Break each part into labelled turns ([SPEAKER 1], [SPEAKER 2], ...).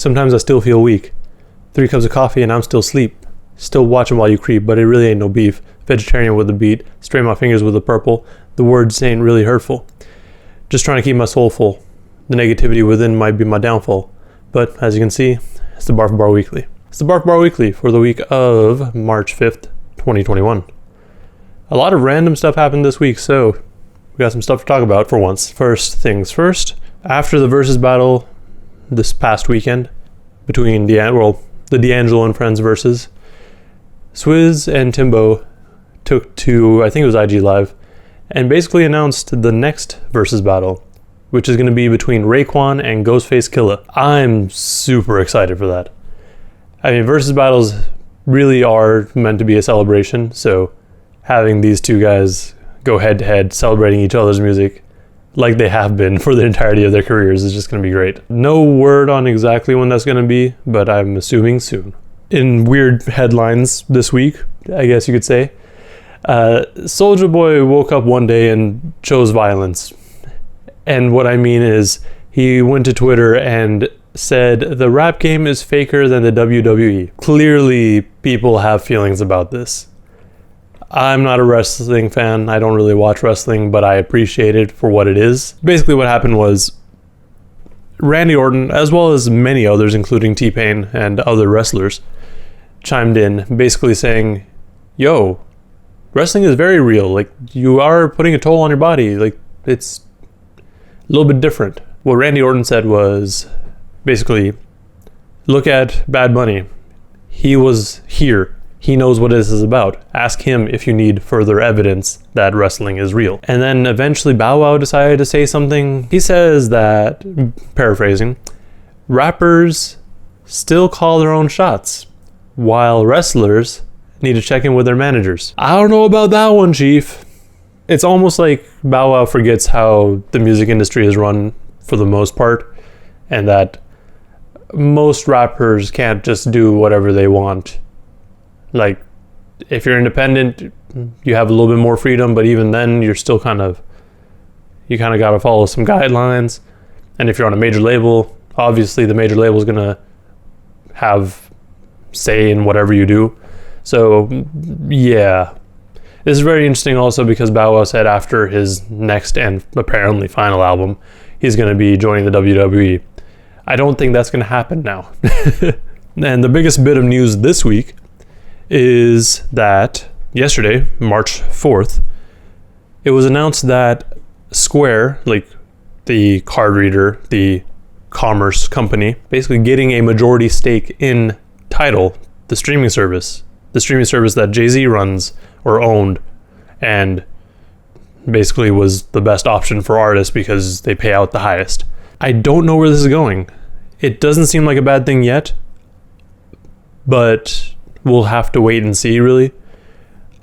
[SPEAKER 1] Sometimes I still feel weak. 3 cups of coffee and I'm still asleep. Still watching while you creep, but it really ain't no beef. Vegetarian with a beat. Straight my fingers with a purple. The words ain't really hurtful. Just trying to keep my soul full. The negativity within might be my downfall. But as you can see, it's the Bar for Bar Weekly. It's the Bar for Bar Weekly for the week of March 5th, 2021. A lot of random stuff happened this week, so we got some stuff to talk about for once. First things first, after the versus battle this past weekend between the D'Angelo and Friends versus, Swizz and Timbo took to, I think it was IG Live, and basically announced the next versus battle, which is going to be between Raekwon and Ghostface Killah. I'm super excited for that. I mean, versus battles really are meant to be a celebration, so having these two guys go head to head celebrating each other's music like they have been for the entirety of their careers is just going to be great. No word on exactly when that's going to be, but I'm assuming soon. In weird headlines this week, I guess you could say, Soulja Boy woke up one day and chose violence. And what I mean is, he went to Twitter and said, the rap game is faker than the WWE. Clearly, people have feelings about this. I'm not a wrestling fan. I don't really watch wrestling, but I appreciate it for what it is. Basically, what happened was, Randy Orton, as well as many others, including T-Pain and other wrestlers, chimed in, basically saying, yo, wrestling is very real. Like, you are putting a toll on your body. Like, it's a little bit different. What Randy Orton said was, basically, look at Bad Bunny. He was here. He knows what this is about. Ask him if you need further evidence that wrestling is real. And then eventually Bow Wow decided to say something. He says that, paraphrasing, rappers still call their own shots, while wrestlers need to check in with their managers. I don't know about that one, Chief. It's almost like Bow Wow forgets how the music industry is run for the most part, and that most rappers can't just do whatever they want. Like, if you're independent, you have a little bit more freedom, but even then, you're still you kind of got to follow some guidelines. And if you're on a major label, obviously the major label is going to have say in whatever you do. So, yeah. This is very interesting also because Bow Wow said after his next and apparently final album, he's going to be joining the WWE. I don't think that's going to happen now. And the biggest bit of news this week is that yesterday, March 4th, it was announced that Square, like the card reader, the commerce company, basically getting a majority stake in Tidal, the streaming service that Jay-Z runs or owned, and basically was the best option for artists because they pay out the highest. I don't know where this is going. It doesn't seem like a bad thing yet, but we'll have to wait and see, really.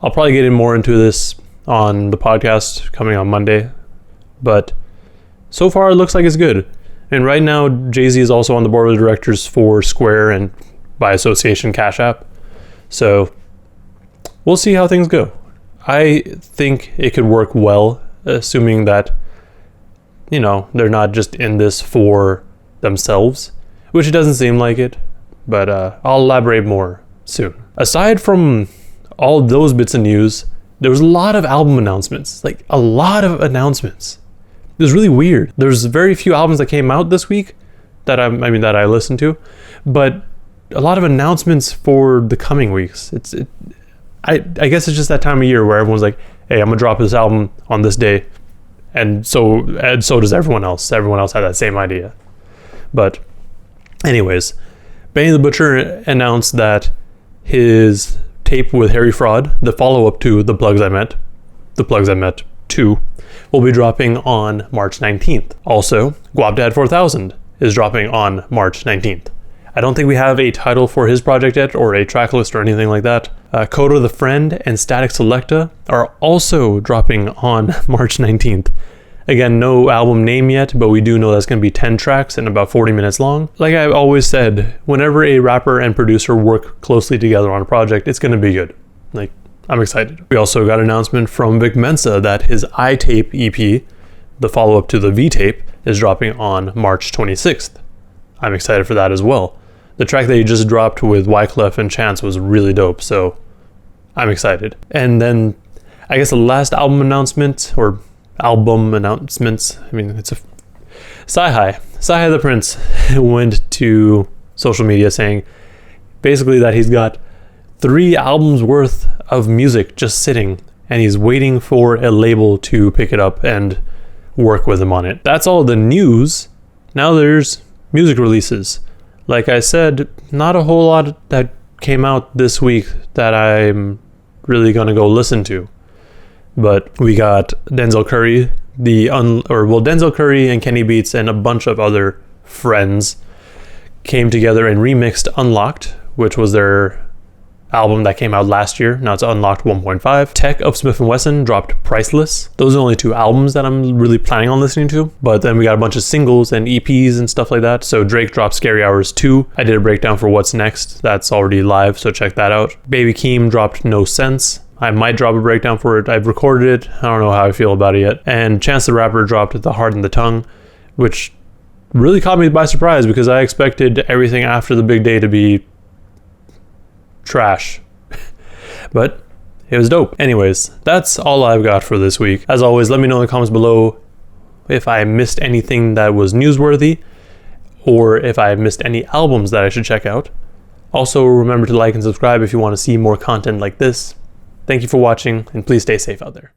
[SPEAKER 1] I'll probably get in more into this on the podcast coming on Monday, but so far it looks like it's good. And right now, Jay-Z is also on the board of directors for Square and by association Cash App. So we'll see how things go. I think it could work well, assuming that, they're not just in this for themselves, which it doesn't seem like it, but I'll elaborate more soon. Aside from all those bits of news, there was a lot of album announcements, like a lot of announcements. It was really weird. There's very few albums that came out this week that I listened to, but a lot of announcements for the coming weeks. I guess it's just that time of year where everyone's like, hey, I'm gonna drop this album on this day, and so does everyone else. Everyone else had that same idea. But anyways, Benny the Butcher announced that his tape with Harry Fraud, the follow-up to The Plugs I Met 2, will be dropping on March 19th. Also, Guapdad 4000 is dropping on March 19th. I don't think we have a title for his project yet, or a track list or anything like that. Coda the Friend and Static Selecta are also dropping on March 19th. Again, no album name yet, but we do know that's going to be 10 tracks and about 40 minutes long. Like I've always said, whenever a rapper and producer work closely together on a project, it's going to be good. Like, I'm excited. We also got an announcement from Vic Mensa that his I-Tape EP, the follow-up to the V-Tape, is dropping on March 26th. I'm excited for that as well. The track that he just dropped with Wyclef and Chance was really dope, so I'm excited. And then I guess the last album announcements, I mean, it's a Sci-Hi the Prince went to social media saying basically that he's got 3 albums worth of music just sitting, and he's waiting for a label to pick it up and work with him on it. That's all the news. Now there's music releases. Like I said, not a whole lot that came out this week that I'm really gonna go listen to. But we got Denzel Curry, Denzel Curry and Kenny Beats and a bunch of other friends came together and remixed Unlocked, which was their album that came out last year. Now it's Unlocked 1.5. Tech of Smith & Wesson dropped Priceless. Those are the only 2 albums that I'm really planning on listening to. But then we got a bunch of singles and EPs and stuff like that. So Drake dropped Scary Hours 2. I did a breakdown for What's Next. That's already live, so check that out. Baby Keem dropped No Sense. I might drop a breakdown for it. I've recorded it. I don't know how I feel about it yet. And Chance the Rapper dropped The Heart and the Tongue, which really caught me by surprise because I expected everything after the big day to be trash. But it was dope. Anyways, that's all I've got for this week. As always, let me know in the comments below if I missed anything that was newsworthy or if I missed any albums that I should check out. Also, remember to like and subscribe if you want to see more content like this. Thank you for watching, and please stay safe out there.